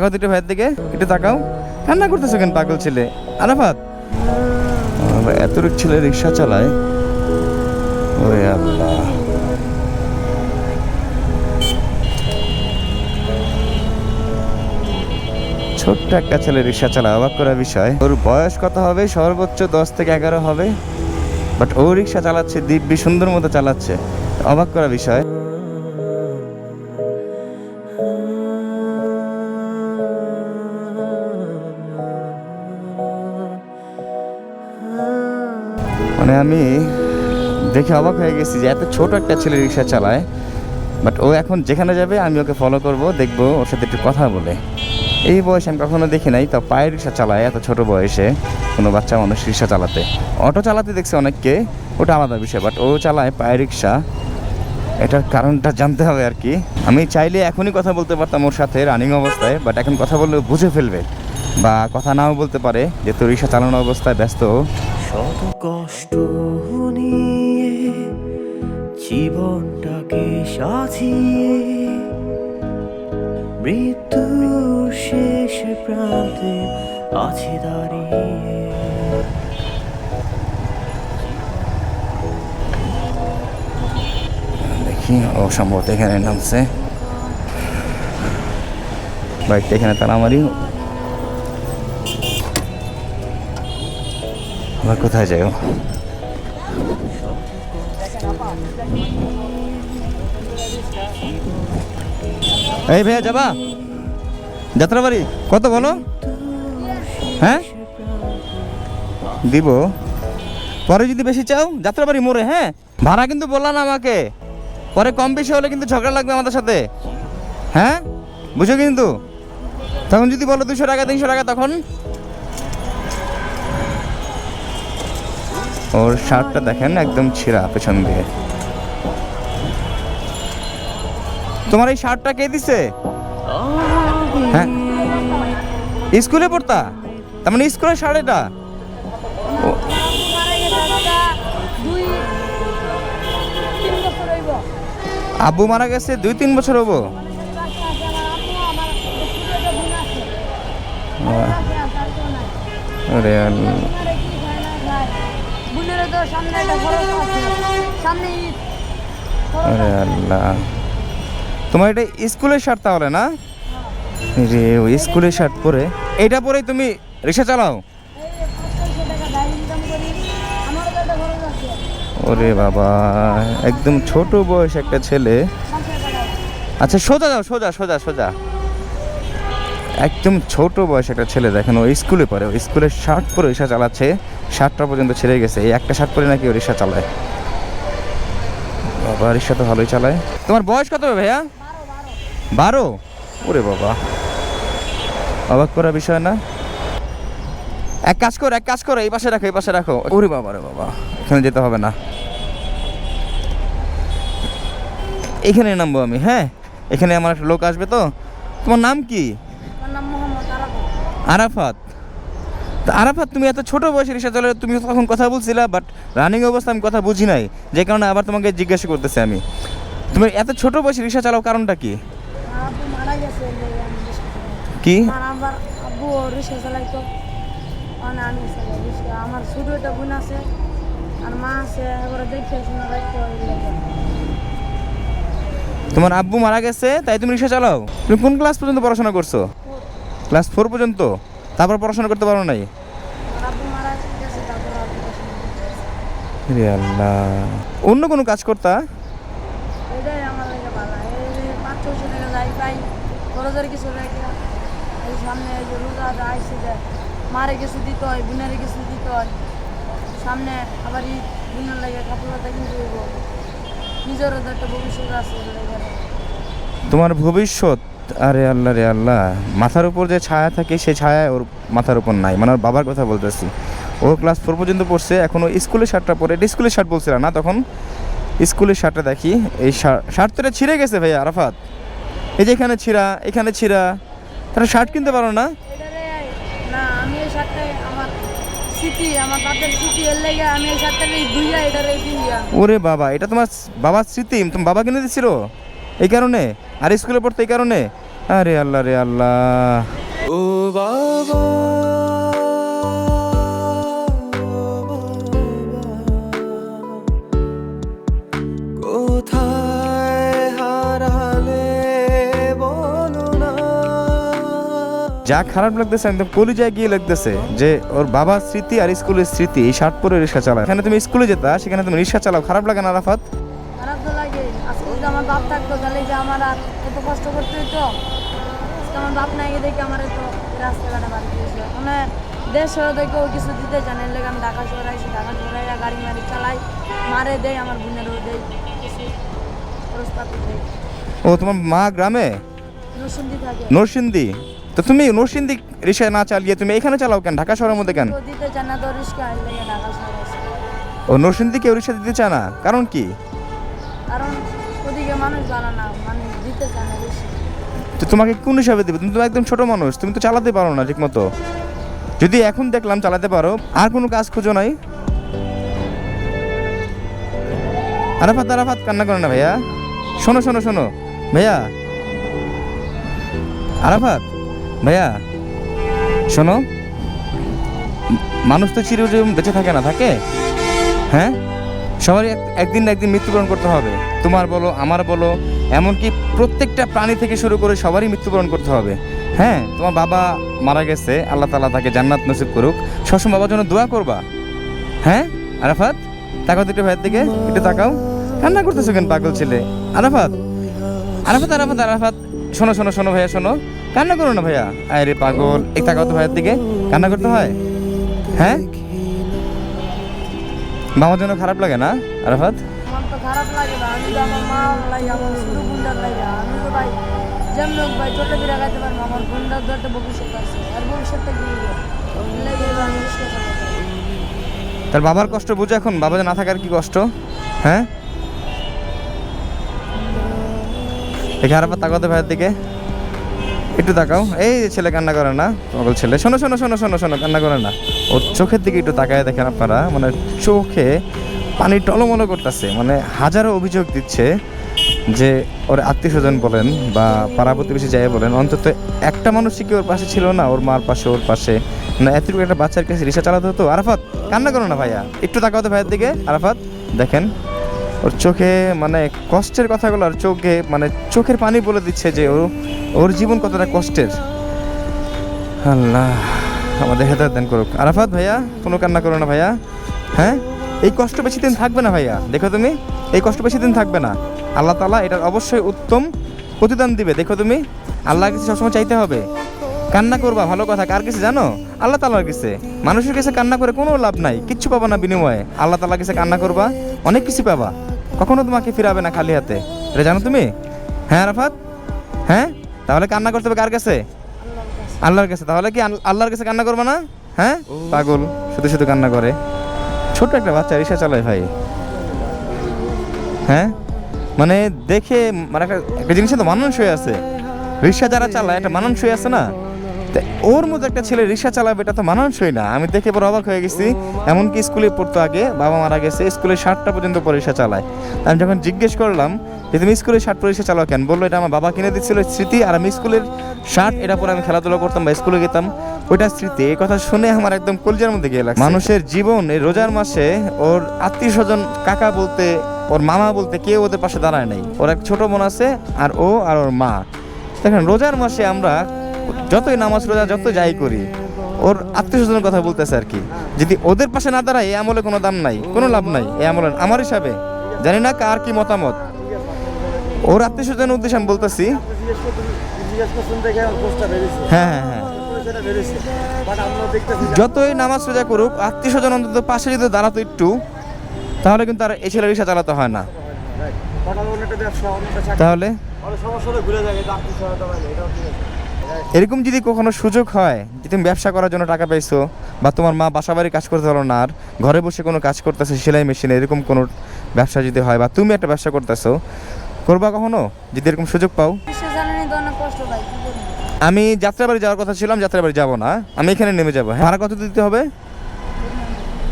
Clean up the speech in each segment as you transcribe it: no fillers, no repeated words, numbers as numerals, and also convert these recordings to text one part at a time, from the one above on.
তাকাও দুটো ভাইয়ের দিকে, একটু তাকাও। কান্না করতেছো কেন পাগল ছেলে? আরাফাত এত ছেলে রিক্সা চালায়, ওরে আল্লাহ। ছোট্ট একটা ছেলে রিক্সা চালায়, অবাক করার বিষয়। ওর বয়স কত হবে? সর্বোচ্চ 10 থেকে 11 হবে, বাট ও রিক্সা চালাচ্ছে, দিব্যি সুন্দর মতো চালাচ্ছে, অবাক করার বিষয়। মানে আমি দেখে অবাক হয়ে গেছি যে এত ছোট একটা ছেলে রিক্সা চালায়, বাট ও এখন যেখানে যাবে আমি ওকে ফলো করব, দেখবো ওর সাথে একটু কথা বলে। এই বয়সে আমি কখনো দেখি নাই, তা পায়ের রিক্সা চালায় এত ছোট বয়সে কোনো বাচ্চা মানুষ রিক্সা চালাতে। অটো চালাতে দেখছি অনেককে, ওটা আলাদা বিষয়, বাট ও চালায় পায়ের রিক্সা, এটার কারণটা জানতে হবে আর কি। আমি চাইলে এখনই কথা বলতে পারতাম ওর সাথে রানিং অবস্থায়, বাট এখন কথা বললে বুঝে ফেলবে বা কথা নাও বলতে পারে যে তোর রিক্সা চালানো অবস্থায় ব্যস্ত। শত কষ্ট নিয়ে জীবনটাকে সাজিয়ে মৃত্যুর শেষ প্রান্তে আছে দাঁড়িয়ে। দেখি ও সম্ভবত এখানে নামছে, বাইকটা এখানে তারা আমারই। আবার কোথায় যাই ও? এই ভাইয়া যাবা যাত্রাবাড়ি? কত বলো? হ্যাঁ দিব, পরে যদি বেশি চাও যাত্রাবাড়ি মোড়ে। হ্যাঁ ভাড়া কিন্তু বললাম না আমাকে, পরে কম বেশি হলে কিন্তু ঝগড়া লাগবে আমাদের সাথে। হ্যাঁ বুঝো কিন্তু, তখন যদি বলো 200 টাকা 300 টাকা তখন। ওর শার্টটা দেখেন একদম ছিঁড়া পেছন দিয়ে। তোমার এই শার্টটা কে দিছে? হ্যাঁ স্কুলে পড়তা, তার মানে স্কুলের শার্ট এটা? আব্বু মারা গেছে 2-3 বছর হবো। আরে আল্লাহ, তোমার এটা স্কুলের শার্ট তাহলে না রে? ওই স্কুলের শার্ট পরে, এটা পরেই তুমি রিক্সা চালাও? ওরে বাবা, একদম ছোট বয়স একটা ছেলে। আচ্ছা সোজা যাও, সোজা সোজা সোজা। একদম ছোট বয়স একটা ছেলে, দেখেন ও স্কুলে পড়ে, ও স্কুলের শার্ট পরে রিক্সা চালাচ্ছে, শার্টটা পর্যন্ত ছেড়ে গেছে। এই একটা শার্ট পরে নাকি ও রিক্সা চালায়। বাবা রিক্সা তো ভালোই চালায়। তোমার বয়স কত হবে ভাইয়া? 12? ওরে বাবা, অবাক করার বিষয় না? এক কাজ করো, এই পাশে রাখো, এই পাশে রাখো। ওরে বাবা রে বাবা, এখানে যেতে হবে না, এখানে নামবো আমি। হ্যাঁ এখানে আমার একটা লোক আসবে তো। তোমার নাম কি? আরাফাত। তা আরাফাত, তুমি এত ছোট বয়সে রিক্সা চালালে, তুমি তখন কথা বলছিলা, বাট রানিং অবস্থা আমি কথা বুঝি নাই, যে কারণে আবার তোমাকে জিজ্ঞাসা করতেছি আমি। তুমি এত ছোট বয়সে রিক্সা চালাও, কারণটা কি? কি? আব্বু রিক্সা চালাইতো, আমার ছোট একটা বোন আছে আর মা আছে, এবারে দেখে শুনে রাখতে। তোমার আব্বু মারা গেছে তাই তুমি রিক্সা চালাও? তুমি কোন ক্লাস পর্যন্ত পড়াশোনা করছো? ক্লাস 4 পর্যন্ত? তারপর পড়াশোনা করতে পারো নাই? আল্লাহ, অন্য কোনো কাজ করতা? এটাই আমার লাগে ভালো, এই 500 টাকা যাই পাই, খরচের কিছু লাগে। এই সামনে এই যে রোজা আইসে যায়, মারে কিছু দিতে হয়, বোনের কিছু দিতে হয়, সামনে আবার এই বোনের লাগে কাপড় লতা কিনতে হইব, নিজেরও তো একটা ভবিষ্যৎ আছে। তোমার ভবিষ্যৎ? আরে আল্লাহ রে আল্লাহ, মাথার উপর যে ছায়া থাকে সেই ছায়া ওর মাথার উপর নাই। মানে ওর বাবার কথা বলতেছি, ও ক্লাস 4 পর্যন্ত পড়ছে, এখন ও স্কুলের শার্টটা পরে, এটা স্কুলের শার্ট বলছিল না তখন? স্কুলের শার্টটা দেখি, এই শার্ট তো এটা ছিঁড়ে গেছে ভাইয়া আরাফাত, এই যে এখানে ছিঁড়া, এখানে ছিঁড়া, তাহলে শার্ট কিনতে পারো না? না আমি এই শার্টটা আমার স্মৃতি, আমার বাপের স্মৃতি, এর লেগে আমি এই শার্টটা ধুইয়া এটা রেখে দিয়া। ওরে বাবা, এটা তোমার বাবার স্মৃতি, তোমার বাবা কিনে দিচ্ছিল এই কারণে? আর স্কুলে পড়তে এই কারণে? আরে আল্লাহ রে আল্লাহ। ও বাবা, কোথায় হারালে বলো না। যা খারাপ লাগতেছে, একদম কলিজায় গিয়ে লাগতেছে যে ওর বাবার স্মৃতি আর স্কুলের স্মৃতি, এই শার্ট পরে রিক্সা চালায়। এখানে তুমি স্কুলে যেতা, সেখানে তুমি রিক্সা চালাও, খারাপ লাগে না আরাফাত? খারাপ তো লাগে। আজকে যদি আমার বাপ থাকতো তাহলে যে আমার আর কত কষ্ট করতে হতো। আজকে আমার বাপ নাই দেখে আমার তো রাস্তাঘাটে বাড়ি দিয়েছে। মানে দেশ শহরে দেখেও কিছু দিতে জানে, লেগে আমি ঢাকা শহরে আইসি, ঢাকা শহরে গাড়ি মারি চালাই, মারে দেয়, আমার বোনেরও দেয়, কিছু খরচপাতি দেয়। ও তোমার মা গ্রামে নরসিংদী থাকে। নরসিংদী? তো তুমি নরসিংদী রিক্সা না চালিয়ে তুমি এখানে চালাও কেন, ঢাকা শহরের মধ্যে কেন? তো দিতে চায় না তো রিস্কা লেগে ঢাকা শহরে আসি। ও নরসিংদী কেউ রিক্সা দিতে চায় না, কারণ কি? কারণ ওদিকে মানুষ জানা না, মানে দিতে চায় না বেশি। তো তোমাকে কোন হিসাবে দেবে? তুমি তো একদম ছোট মানুষ, তুমি তো চালাতে পারো না ঠিক মতো। যদি এখন দেখলাম চালাতে পারো, আর কোনো কাজ খুঁজো নাই? আরাফাত আরাফাত কান্না করে না ভাইয়া, শোনো শোনো শোনো ভাইয়া, আরাফাত ভাইয়া শোনো, মানুষ তো চিরজীবন বেঁচে থাকে না, থাকে? হ্যাঁ, সবারই একদিন না একদিন মৃত্যুবরণ করতে হবে। তোমার বলো, আমার বলো, এমনকি প্রত্যেকটা প্রাণী থেকে শুরু করে সবারই মৃত্যুবরণ করতে হবে। হ্যাঁ, তোমার বাবা মারা গেছে, আল্লাহ তাআলা তাকে জান্নাত নসিব করুক, সবসময় বাবার জন্য দোয়া করবা। হ্যাঁ আরাফাত, তাকাও তো একটু ভাইয়ের দিকে, একটু তাকাও, কান্না করতেছো কেন পাগল ছেলে? আরাফাত আরাফাত আরাফাত আরাফাত, শোনো শোনো শোনো ভাইয়া শোনো, কান্না করো না ভাইয়া। আরে পাগল, এক তাকাও তো ভাইয়ের দিকে, কান্না করতে হয়? হ্যাঁ, বাবার জন্য খারাপ লাগে না আরাফাত? আমার তো খারাপ লাগে না, আমি তো আমার মা লাগে, আমার শুধু গুন্ডার লাগে। আমি তো ভাই যেমন হোক ভাই চলে ফিরে গাইতে পারবো, আমার গুন্ডার তো একটা ভবিষ্যৎ আছে, আর ভবিষ্যৎটা কি লেগে আমি রিস্কা চালাবো। তার বাবার কষ্ট বুঝে এখন, বাবা যে না থাকার কি কষ্ট। হ্যাঁ, দেখে আরাফাত তাকাও তো ভাইয়ের দিকে, একটু তাকাও। এই যে ছেলে কান্না করে না, পাগল ছেলে, শোনো শোনো শোনো শোনো শোনো, কান্না করে না। ওর চোখের দিকে একটু তাকায় দেখেন আপনারা, মানে চোখে পানি টলমলো করতেছে, মানে হাজারো অভিযোগ দিচ্ছে যে ওর আত্মীয় স্বজন বলেন বা পাড়া প্রতিবেশী যাই বলেন, অন্তত একটা মানুষই কি ওর পাশে ছিল না, ওর মার পাশে, ওর পাশে। না এতটুকু একটা বাচ্চার কাছে রিক্সা চালাতে হতো। আরাফাত কান্না করো না ভাইয়া, একটু তাকাও তো ভাইয়ের দিকে। আরাফাত দেখেন ওর চোখে মানে কষ্টের কথাগুলো, আর চোখে মানে চোখের পানি বলে দিচ্ছে যে ওর জীবন কতটা কষ্টের। আল্লাহ আমাদের হেদায়েত দান করুক। আরাফাত ভাইয়া, কোনো কান্না করো না ভাইয়া। হ্যাঁ, এই কষ্ট বেশি দিন থাকবে না ভাইয়া, দেখো তুমি, এই কষ্ট বেশি দিন থাকবে না। আল্লাহ তাআলা এটার অবশ্যই উত্তম প্রতিদান দিবে, দেখো তুমি। আল্লাহর কাছে সবসময় চাইতে হবে। কান্না করবা ভালো কথা, কার কাছে জানো? আল্লাহ তাআলার কাছে। মানুষের কাছে কান্না করে কোনো লাভ নাই, কিচ্ছু পাবা না বিনিময়ে। আল্লাহ তাআলার কাছে কান্না করবা, অনেক কিছু পাবা, কখনো তোমাকে ফিরাবে না খালি হাতে, এটা জানো তুমি? হ্যাঁ আরাফাত, হ্যাঁ, তাহলে কান্না করতে হবে কার কাছে? আল্লাহর কাছে। তাহলে কি আল্লাহর কাছে কান্না করবা না? হ্যাঁ পাগল, শুধু শুধু কান্না করে। ছোট একটা বাচ্চা রিক্সা চালায় ভাই। হ্যাঁ, মানে দেখে মানে একটা জিনিসে তো মানুষ হয়ে আছে, রিক্সা যারা চালায় একটা মানুষ হয়ে আছে না, তা ওর মতো একটা ছেলে রিক্সা চালাবে, এটা তো মানানসই না। আমি দেখে বড় অবাক হয়ে গেছি। এমনকি স্কুলে পড়তো আগে, বাবা মারা গেছে, স্কুলের 7টা পর্যন্ত পরে রিক্সা চালায়। আমি যখন জিজ্ঞেস করলাম যে তুমি স্কুলের 7 পরে রিক্সা চালাও কেন, বললো এটা আমার বাবা কিনে দিচ্ছিল স্মৃতি, আর আমি স্কুলের 7 এটা পরে আমি খেলাধুলা করতাম বা স্কুলে যেতাম, ওইটা স্মৃতি। এই কথা শুনে আমার একদম কলজার মধ্যে গিয়ে লাগছে। মানুষের জীবন এই রোজার মাসে ওর আত্মীয় স্বজন কাকা বলতে, ওর মামা বলতে কেউ ওদের পাশে দাঁড়ায় নাই। ওর এক ছোট বোন আছে, আর ও আর ওর মা। দেখেন রোজার মাসে আমরা যতই নামাজ রোজা যত যাই করি, ওর আত্মীয় স্বজনের কথা বলতেছে আর কি। যদি ওদের পাশে না দাঁড়ায়, এই আমলে কোনো দাম নাই, কোনো লাভ নাই এই আমলে আমার হিসাবে। জানি না কার কি মতামত, ওর আত্মীয় স্বজনের উদ্দেশ্যে আমি বলতেছি। হ্যাঁ হ্যাঁ হ্যাঁ, যতই নামাজ রোজা করুক, আত্মীয় স্বজন অন্তত পাশে যদি দাঁড়াতো একটু, তাহলে কিন্তু আর এই ছেলে রিক্সা চালাতে হয় না। তাহলে এরকম যদি কখনো সুযোগ হয় যে তুমি ব্যবসা করার জন্য টাকা পাইছো, বা তোমার মা বাসা বাড়ি কাজ করতে পারো না, আর ঘরে বসে কোনো কাজ করতেছে সেলাই মেশিনে, এরকম কোনো ব্যবসা যদি হয়, বা তুমি একটা ব্যবসা করতেছো, করবা কখনো যদি এরকম সুযোগ পাও? আমি যাত্রাবাড়ি যাওয়ার কথা ছিলাম, যাত্রাবাড়ি যাবো না, আমি এখানে নেমে যাবো। ভাড়া কত দিতে হবে?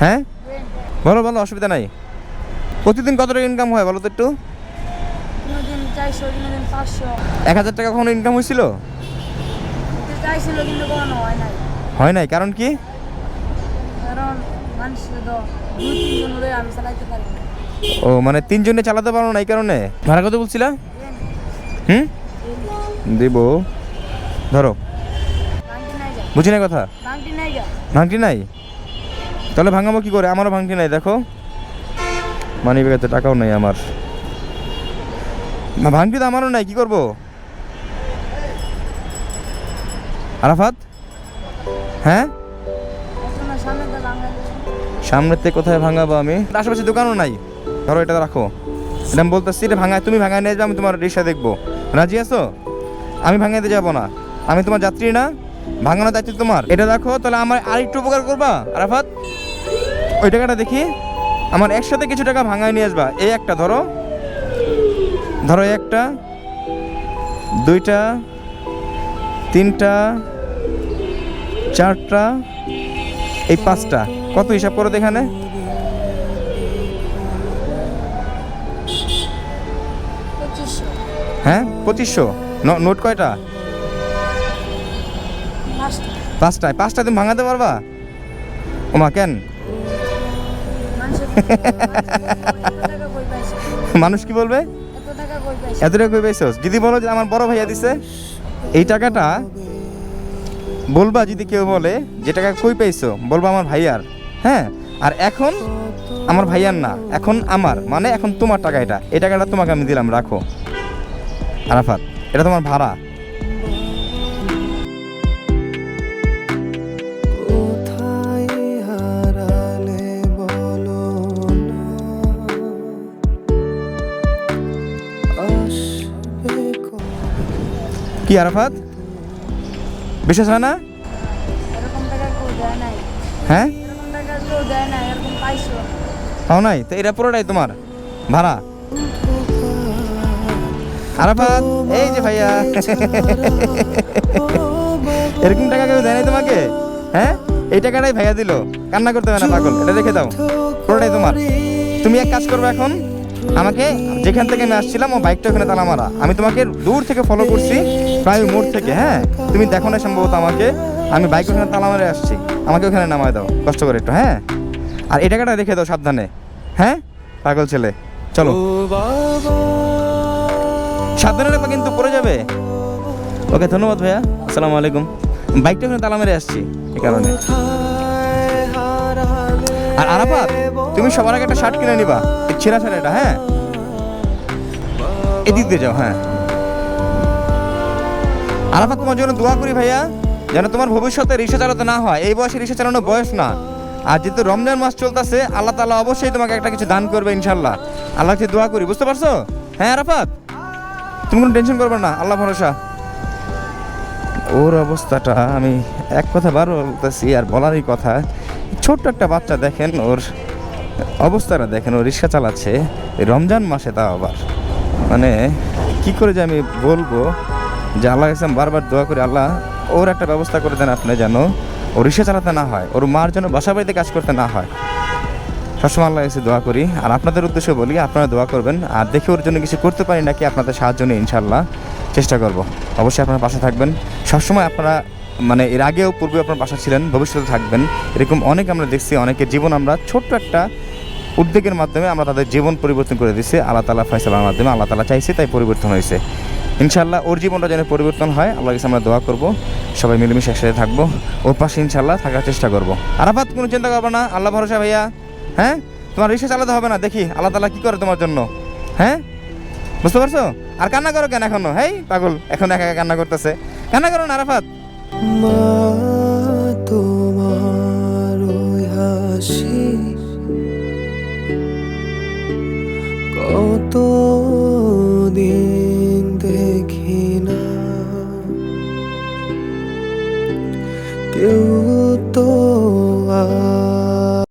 হ্যাঁ বলো বলো, অসুবিধা নাই। প্রতিদিন কত টাকা ইনকাম হয় বলো তো একটু? 400, কোনোদিন 500 1,000 টাকা কখনো ইনকাম হয়েছিল? দিতে চাইছিল কিন্তু কখনো হয় নাই। হয় নাই, কারণ কি? কারণ মানুষের তো 2-3 জন হলে আমি চালাইতে পারি না। ও মানে 3 জনে চালাতে পারো না এই কারণে। ভাড়া কত বলছিলা? দিব, ধরো। ভাঙটি নাই যা, বুঝি না কথা। ভাঙটি নাই যা। ভাঙটি নাই, তাহলে ভাঙাবো কি করে? আমারও ভাঙটি নাই, দেখো মানি ব্যাগে টাকাও নাই আমার। না ভাঙটি তো আমারও নাই, কি করব? আরাফাত, হ্যাঁ এখন সামনে তো ভাঙাই। সামনের থেকে কোথায় ভাঙাবো আমি? আশেপাশে দোকানও নাই। ধরো এটা রাখো, এটা আমি বলতেছি, এটা ভাঙায়, তুমি ভাঙায় নিয়ে যাও, আমি তোমার রিক্সা দেখবো। রাজি আছো? আমি ভাঙাইতে যাবো না, আমি তোমার যাত্রী না, ভাঙানোর দায়িত্ব তোমার। এটা দেখো, তাহলে আমার আরেকটু উপকার করবা আরাফাত। ওই টাকাটা দেখি, আমার একসাথে কিছু টাকা ভাঙায় নিয়ে আসবা। এই একটা ধরো, ধরো এই একটা, 2টা, 3টা, 4টা, এই 5টা। কত হিসাব করো তো এখানে? 2500, হ্যাঁ 2500। নোট কয়টা? 5টায়। 5টা তুমি ভাঙাতে পারবা? ওমা কেন? মানুষের এত টাকা কই পাইছে? মানুষ কি বলবে? এত টাকা কই পাইছে? এত টাকা কই পাইছস? যদি বলো যে আমার বড় ভাইয়া দিছে, এই টাকাটা বলবা। যদি কেউ বলে যে টাকা কই পাইছো, বলবা আমার ভাইয়ার। হ্যাঁ, আর এখন আমার ভাইয়ার না, এখন আমার, মানে এখন তোমার টাকা। এটা, এই টাকাটা তোমাকে আমি দিলাম, রাখো আরাফাত, এটা তোমার ভাড়া। কোথায় হারালে বলো না, আসবে কি আরাফাত, বিশ্বাস হয় না? এরকম টাকা কেউ দেয় নাই, হ্যাঁ এরকম টাকা কেউ দেয় নাই, এরকম পাইছো। পাও নাই? তো এটা পুরোটাই তোমার ভাড়া আরাফাত। এই যে ভাইয়া, এরকম টাকা কেউ দেয় নাই তোমাকে? হ্যাঁ, এই টাকাটাই ভাইয়া দিল, কান্না করতে হবে না পাগল, এটা রেখে দাও, পুরোটাই তোমার। তুমি এক কাজ করবে, এখন আমাকে যেখান থেকে আমি আসছিলাম ও বাইকটা ওখানে তালা মারা, আমি তোমাকে দূর থেকে ফলো করছি, প্রায় মোড় থেকে। হ্যাঁ, তুমি দেখো না সম্ভবত আমাকে, আমি বাইক ওখানে তালা মারে আসছি, আমাকে ওখানে নামায় দাও কষ্ট করে একটু। হ্যাঁ, আর এই টাকাটা রেখে দাও সাবধানে। হ্যাঁ পাগল ছেলে, চলো ও বাবা, সাবধানে রাখবা কিন্তু, পড়ে যাবে। ওকে, ধন্যবাদ ভাইয়া, আসসালামু আলাইকুম। বাইকটা ওখানে তালা মেরে আসছি এই কারণে। কোথায় হারালে আর আরাফাত, তুমি সবার আগে একটা শার্ট কিনে নিবা, এই ছেঁড়া শার্ট এটা। হ্যাঁ, এদিক দিয়ে যাও। হ্যাঁ আরাফাত, তোমার জন্য দোয়া করি ভাইয়া, যেন তোমার ভবিষ্যতে রিক্সা চালাতে না হয়। এই বয়সে রিক্সা চালানোর বয়স না। আর যেহেতু রমজান মাস চলতেছে, আল্লাহ তাআলা অবশ্যই তোমাকে একটা কিছু দান করবে ইনশাল্লাহ। আল্লাহকে দোয়া করি, বুঝতে পারছো? হ্যাঁ আরাফাত, তুমি কোনো টেনশন করবে না, আল্লাহ ভরসা। ওর অবস্থাটা আমি এক কথা বারো বলতেছি, আর বলারই কথা। ছোট্ট একটা বাচ্চা, দেখেন ওর অবস্থাটা, দেখেন ও রিক্সা চালাচ্ছে এই রমজান মাসে, তাও আবার। মানে কি করে যে আমি বলবো, যে আল্লাহ কাছে আমি বারবার দোয়া করি, আল্লাহ ওর একটা ব্যবস্থা করে দেন আপনি, যেন ও রিক্সা চালাতে না হয়, ওর মার জন্য বাসা বাড়িতে কাজ করতে না হয়। সবসময় আল্লাহ কাছে দোয়া করি। আর আপনাদের উদ্দেশ্যে বলি, আপনারা দোয়া করবেন। আর দেখে ওর জন্য কিছু করতে পারি নাকি আপনাদের সাহায্য নিয়ে ইনশাল্লাহ চেষ্টা করব। অবশ্যই আপনারা পাশে থাকবেন সবসময়। আপনারা মানে এর আগেও পূর্বে আপনার পাশে ছিলেন, ভবিষ্যতে থাকবেন। এরকম অনেক আমরা দেখছি, অনেকের জীবন আমরা ছোট্ট একটা উদ্যোগের মাধ্যমে আমরা তাদের জীবন পরিবর্তন করে দিচ্ছি। আল্লাহ তাআলা ফয়সালার মাধ্যমে, আল্লাহ তাআলা চাইছে তাই পরিবর্তন হয়েছে। ইনশাল্লাহ ওর জীবনটা যেন পরিবর্তন হয়, আল্লাহর কাছে আমরা দোয়া করব। সবাই মিলেমিশে একসাথে থাকবো, ওর পাশে ইনশাল্লাহ থাকার চেষ্টা করবো। আরাফাত, কোনো চিন্তা করবে না, আল্লাহ ভরসা ভাইয়া। হ্যাঁ, তোমার রিক্সা চালাতে হবে না, দেখি আল্লাহ তাআলা কি করে তোমার জন্য। হ্যাঁ, বুঝতে পারছো? আর কান্না করো কেন এখনো? হেই পাগল, এখন একা একা কান্না করতেছে, কান্না করো না আরাফাত। মা